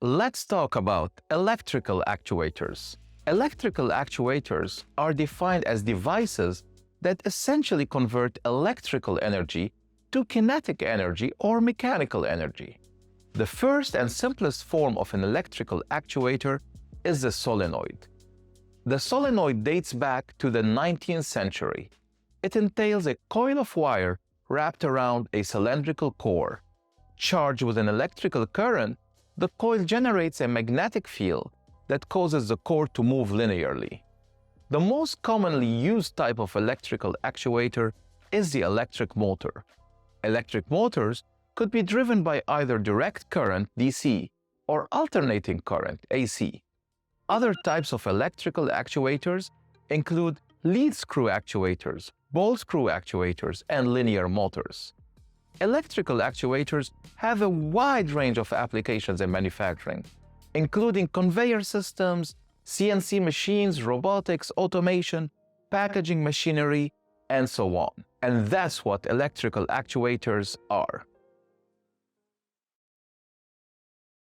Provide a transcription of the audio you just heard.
Let's talk about electrical actuators. Electrical actuators are defined as devices that essentially convert electrical energy to kinetic energy or mechanical energy. The first and simplest form of an electrical actuator is the solenoid. The solenoid dates back to the 19th century. It entails a coil of wire wrapped around a cylindrical core. Charged with an electrical current, the coil generates a magnetic field that causes the core to move linearly. The most commonly used type of electrical actuator is the electric motor. Electric motors could be driven by either direct current (DC) or alternating current (AC). Other types of electrical actuators include lead screw actuators, ball screw actuators, and linear motors. Electrical actuators have a wide range of applications in manufacturing, including conveyor systems, CNC machines, robotics, automation, packaging machinery, and so on. And that's what electrical actuators are.